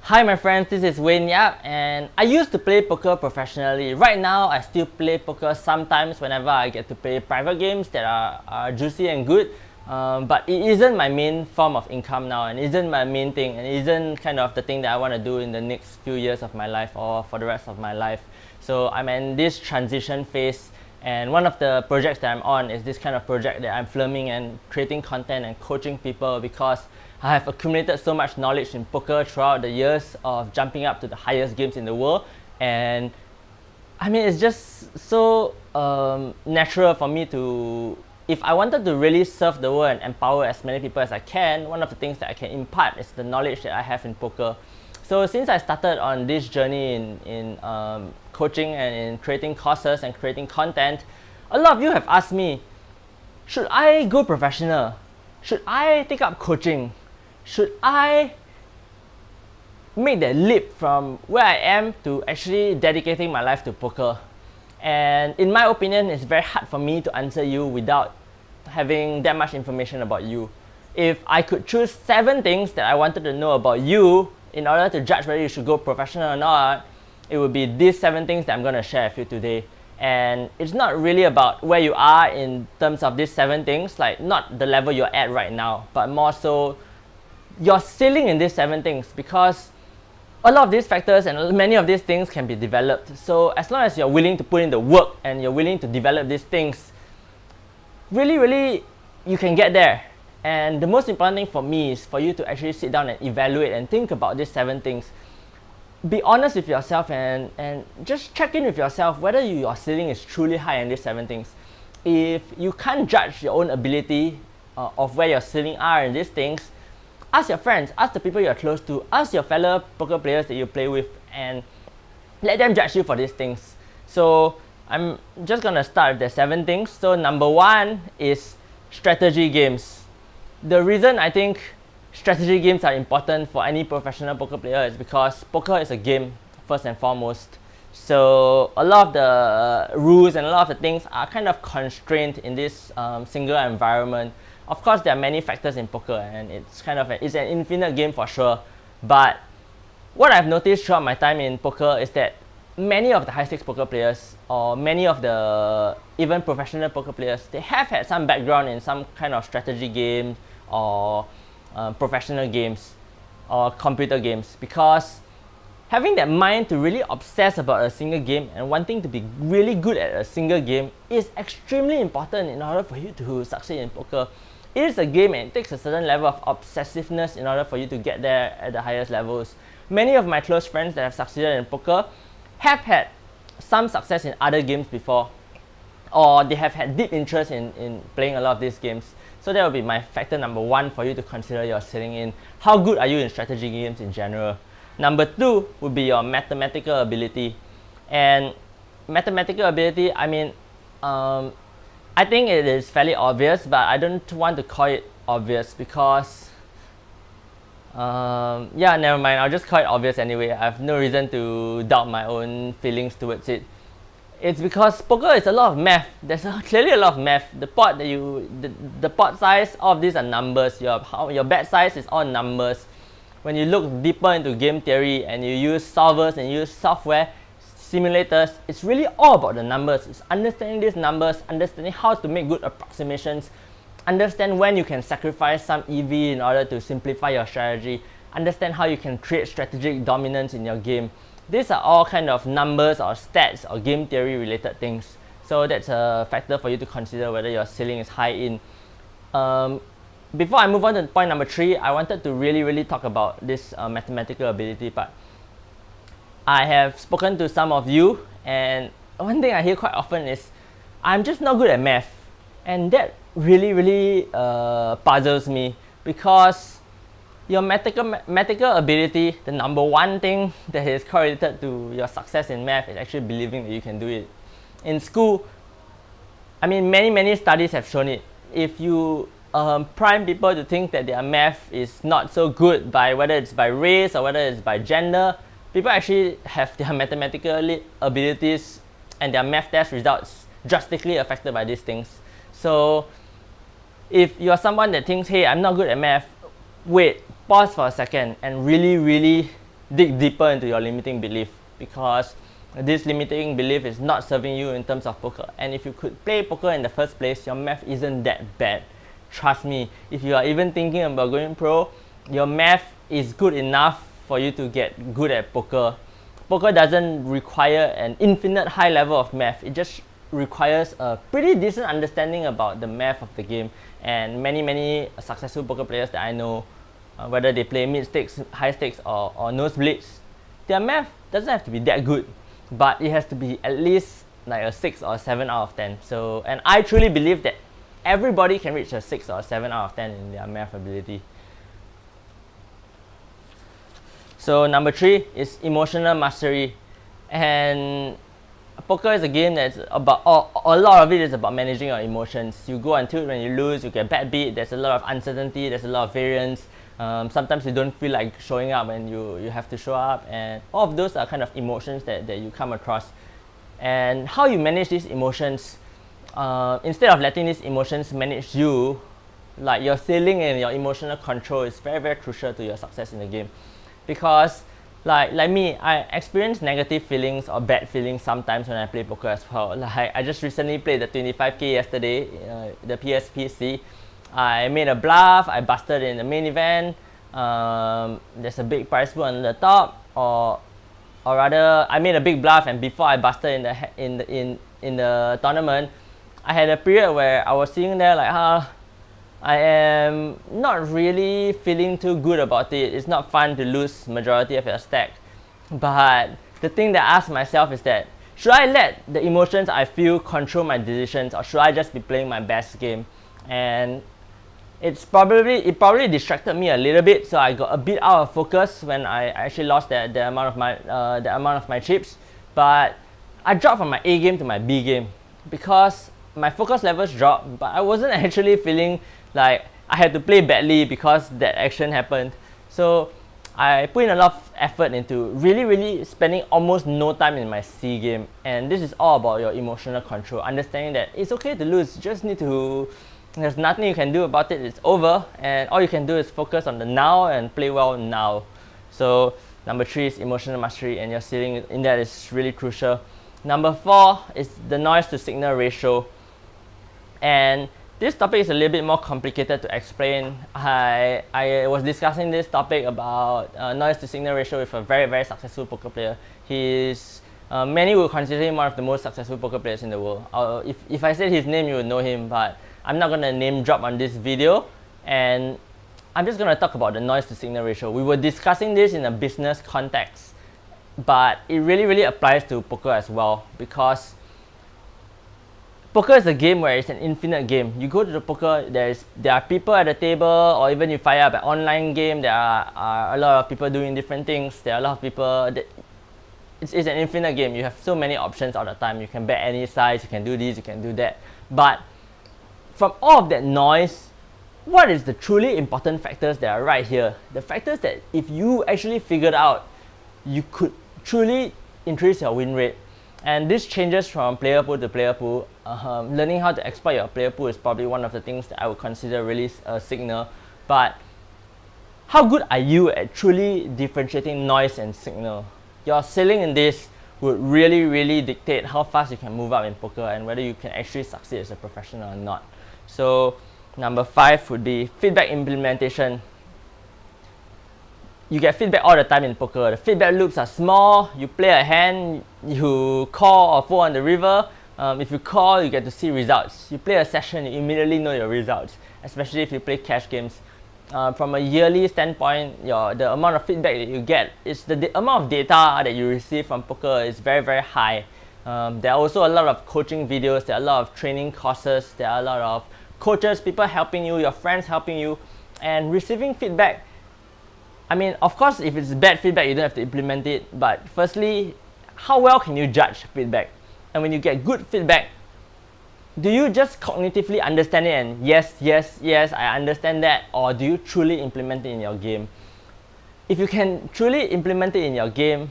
Hi my friends, this is Wayne Yap and I used to play poker professionally. Right now, I still play poker sometimes whenever I get to play private games that are juicy and good. But it isn't my main form of income now and isn't my main thing and isn't kind of the thing that I want to do in the next few years of my life or for the rest of my life. So I'm in this transition phase and one of the projects that I'm on is this kind of project that I'm filming and creating content and coaching people because I have accumulated so much knowledge in poker throughout the years of jumping up to the highest games in the world, and I mean it's just so natural for me to, if I wanted to really serve the world and empower as many people as I can, one of the things that I can impart is the knowledge that I have in poker. So since I started on this journey in coaching and in creating courses and creating content, a lot of you have asked me, should I go professional? Should I take up coaching? Should I make that leap from where I am to actually dedicating my life to poker? And in my opinion, it's very hard for me to answer you without having that much information about you. If I could choose 7 things that I wanted to know about you in order to judge whether you should go professional or not, it would be these 7 things that I'm going to share with you today. And it's not really about where you are in terms of these 7 things, like not the level you're at right now, but more so your ceiling in these 7 things, because a lot of these factors and many of these things can be developed. So as long as you're willing to put in the work and you're willing to develop these things, really you can get there. And the most important thing for me is for you to actually sit down and evaluate and think about these 7 things. Be honest with yourself and just check in with yourself whether your ceiling is truly high in these 7 things. If you can't judge your own ability of where your ceiling are in these things, ask your friends, ask the people you're close to, ask your fellow poker players that you play with, and let them judge you for these things. So I'm just gonna start with the 7 things. So number 1 is strategy games. The reason I think strategy games are important for any professional poker player is because poker is a game first and foremost. So a lot of the rules and a lot of the things are kind of constrained in this single environment. Of course, there are many factors in poker, and it's kind of it's an infinite game for sure. But what I've noticed throughout my time in poker is that many of the high-stakes poker players, or many of the even professional poker players, they have had some background in some kind of strategy game or professional games or computer games, because having that mind to really obsess about a single game and wanting to be really good at a single game is extremely important in order for you to succeed in poker. It is a game and it takes a certain level of obsessiveness in order for you to get there at the highest levels. Many of my close friends that have succeeded in poker have had some success in other games before, or they have had deep interest in playing a lot of these games. So that will be my factor number 1 for you to consider your sitting in. How good are you in strategy games in general? Number 2 would be your mathematical ability. And mathematical ability, I mean, I think it is fairly obvious, but I don't want to call it obvious because yeah, never mind, I'll just call it obvious anyway. I have no reason to doubt my own feelings towards it. It's because poker is a lot of math. There's clearly a lot of math. The pot that the pot size, all of these are numbers. Your bet size is all numbers. When you look deeper into game theory and you use solvers and use software simulators, it's really all about the numbers. It's understanding these numbers, understanding how to make good approximations, understand when you can sacrifice some EV in order to simplify your strategy, understand how you can create strategic dominance in your game. These are all kind of numbers or stats or game theory related things. So that's a factor for you to consider whether your ceiling is high in. Before I move on to point number 3, I wanted to really talk about this mathematical ability part. I have spoken to some of you, and one thing I hear quite often is, I'm just not good at math. And that really puzzles me, because your mathematical ability, the number 1 thing that is correlated to your success in math is actually believing that you can do it. In school, I mean, many studies have shown it. If you prime people to think that their math is not so good by whether it's by race or whether it's by gender, people actually have their mathematical abilities and their math test results drastically affected by these things. So if you're someone that thinks, hey, I'm not good at math, wait, pause for a second and really dig deeper into your limiting belief, because this limiting belief is not serving you in terms of poker. And if you could play poker in the first place, your math isn't that bad. Trust me, if you are even thinking about going pro, your math is good enough for you to get good at poker. Poker doesn't require an infinite high level of math. It just requires a pretty decent understanding about the math of the game. And many successful poker players that I know, whether they play mid stakes, high stakes, or nosebleeds, their math doesn't have to be that good, but it has to be at least like a 6 or 7 out of 10. So, and I truly believe that everybody can reach a 6 or 7 out of 10 in their math ability. So number 3 is emotional mastery. And poker is a game that's about, a lot of it is about managing your emotions. You go on tilt when you lose, you get bad beat, there's a lot of uncertainty, there's a lot of variance. Sometimes you don't feel like showing up and you have to show up, and all of those are kind of emotions that you come across. And how you manage these emotions, instead of letting these emotions manage you, like your ceiling and your emotional control is very crucial to your success in the game. Because like me, I experience negative feelings or bad feelings sometimes when I play poker as well. Like I just recently played the 25k yesterday, the PSPC. I made a bluff, I busted in the main event. There's a big prize pool on the top, or rather, I made a big bluff, and before I busted in the tournament, I had a period where I was sitting there like, I am not really feeling too good about it. It's not fun to lose majority of your stack. But the thing that I ask myself is that, should I let the emotions I feel control my decisions, or should I just be playing my best game? And it probably distracted me a little bit, so I got a bit out of focus when I actually lost the amount of my chips. But I dropped from my A game to my B game because my focus levels dropped, but I wasn't actually feeling like I had to play badly because that action happened. So I put in a lot of effort into really spending almost no time in my C game. And this is all about your emotional control, understanding that it's okay to lose, you just need to, there's nothing you can do about it, it's over, and all you can do is focus on the now and play well now. So number 3 is emotional mastery, and your ceiling in that is really crucial. Number 4 is the noise to signal ratio. And this topic is a little bit more complicated to explain. I was discussing this topic about noise to signal ratio with a very successful poker player. He's many would consider him one of the most successful poker players in the world. If I said his name, you would know him, but I'm not going to name drop on this video, and I'm just going to talk about the noise to signal ratio. We were discussing this in a business context, but it really applies to poker as well, because poker is a game where it's an infinite game. You go to the poker, there are people at the table, or even you fire up an online game, there are a lot of people doing different things. There are a lot of people that it's an infinite game. You have so many options all the time. You can bet any size, you can do this, you can do that. But from all of that noise, what is the truly important factors that are right here? The factors that if you actually figured out, you could truly increase your win rate. And this changes from player pool to player pool. Learning how to exploit your player pool is probably one of the things that I would consider really a signal. But how good are you at truly differentiating noise and signal? Your ceiling in this would really dictate how fast you can move up in poker and whether you can actually succeed as a professional or not. So number 5 would be feedback implementation. You get feedback all the time in poker. The feedback loops are small. You play a hand, you call or fold on the river. If you call, you get to see results. You play a session, you immediately know your results, especially if you play cash games. From a yearly standpoint, the amount of feedback that you get, is the amount of data that you receive from poker is very high. There are also a lot of coaching videos, there are a lot of training courses, there are a lot of coaches, people helping you, your friends helping you, and receiving feedback. I mean, of course, if it's bad feedback, you don't have to implement it. But firstly, how well can you judge feedback? And when you get good feedback, do you just cognitively understand it and yes, I understand that? Or do you truly implement it in your game? If you can truly implement it in your game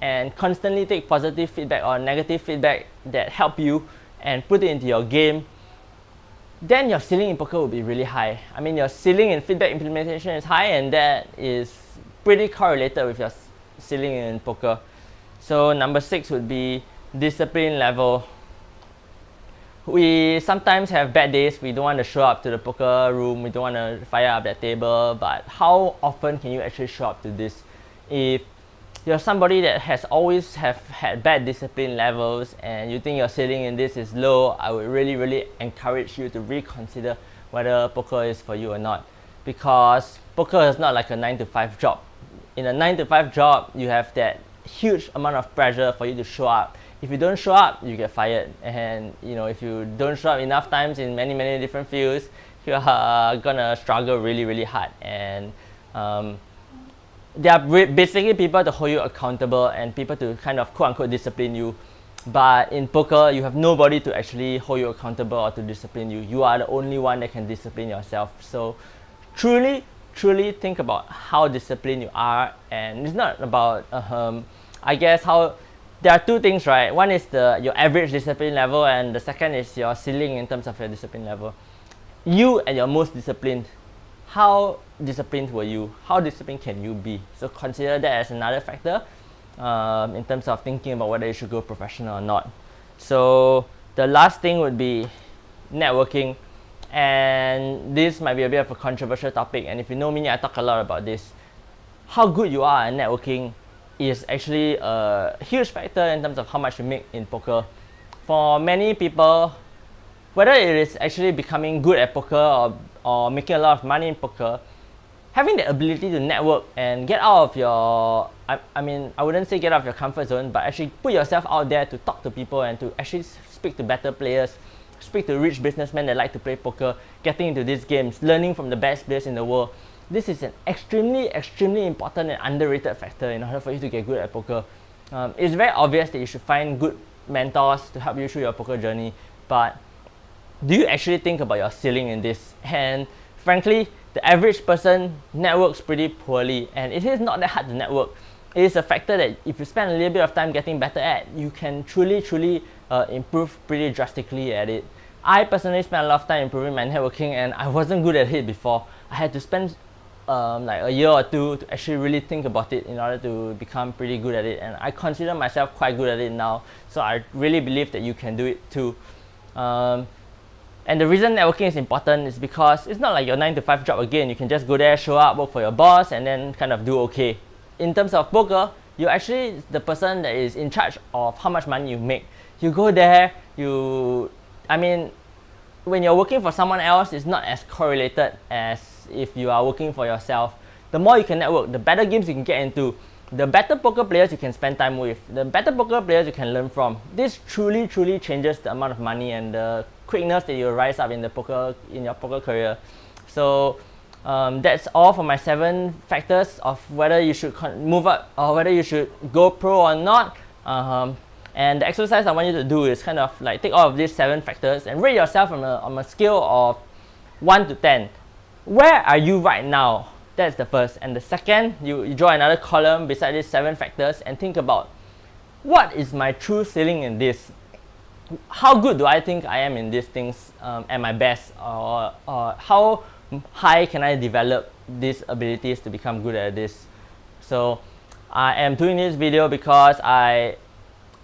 and constantly take positive feedback or negative feedback that help you and put it into your game, then your ceiling in poker will be really high. I mean, your ceiling in feedback implementation is high, and that is pretty correlated with your ceiling in poker. So number 6 would be discipline level. We sometimes have bad days. We don't want to show up to the poker room. We don't want to fire up that table. But how often can you actually show up to this? If you're somebody that has always had bad discipline levels and you think your ceiling in this is low, I would really encourage you to reconsider whether poker is for you or not. Because poker is not like a 9 to 5 job. In a 9 to 5 job, you have that huge amount of pressure for you to show up. If you don't show up, you get fired. And if you don't show up enough times in many different fields, you are gonna struggle really hard. And there are basically people to hold you accountable and people to kind of quote unquote discipline you. But in poker, you have nobody to actually hold you accountable or to discipline you. You are the only one that can discipline yourself. So truly think about how disciplined you are. And it's not about I guess how there are two things, right? One is your average discipline level, and the second is your ceiling in terms of your discipline level. You at your most disciplined, how disciplined were you? How disciplined can you be? So consider that as another factor in terms of thinking about whether you should go professional or not. So the last thing would be networking. And this might be a bit of a controversial topic, and if you know me, I talk a lot about this. How good you are at networking is actually a huge factor in terms of how much you make in poker. For many people, whether it is actually becoming good at poker or making a lot of money in poker, having the ability to network and get out of your, I wouldn't say get out of your comfort zone, but actually put yourself out there to talk to people and to actually speak to better players, speak to rich businessmen that like to play poker, getting into these games, learning from the best players in the world. This is an extremely important and underrated factor in order for you to get good at poker. It's very obvious that you should find good mentors to help you through your poker journey, but do you actually think about your ceiling in this? And frankly, the average person networks pretty poorly, and it is not that hard to network. It is a factor that if you spend a little bit of time getting better at, you can truly improve pretty drastically at it. I personally spent a lot of time improving my networking, and I wasn't good at it before. I had to spend like a year or two to actually really think about it in order to become pretty good at it, and I consider myself quite good at it now, so I really believe that you can do it too. And the reason networking is important is because it's not like your 9 to 5 job again. You can just go there, show up, work for your boss, and then kind of do okay. In terms of poker, you're actually the person that is in charge of how much money you make. You go there, when you're working for someone else, it's not as correlated as if you are working for yourself. The more you can network, the better games you can get into, the better poker players you can spend time with, the better poker players you can learn from. This truly changes the amount of money and the quickness that you rise up in your poker career. So that's all for my 7 factors of whether you should move up or whether you should go pro or not. And the exercise I want you to do is kind of like take all of these 7 factors and rate yourself on a scale of 1 to 10. Where are you right now? That's the first. And the second, you draw another column beside these 7 factors and think about, what is my true ceiling in this? How good do I think I am in these things at my best? Or how high can I develop these abilities to become good at this? So I am doing this video because I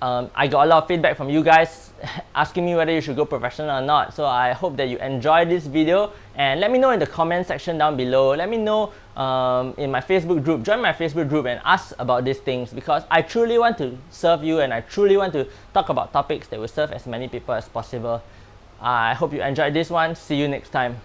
got a lot of feedback from you guys asking me whether you should go professional or not. So I hope that you enjoyed this video, and let me know in the comment section down below. Let me know in my Facebook group. Join my Facebook group and ask about these things, because I truly want to serve you and I truly want to talk about topics that will serve as many people as possible. I hope you enjoyed this one. See you next time.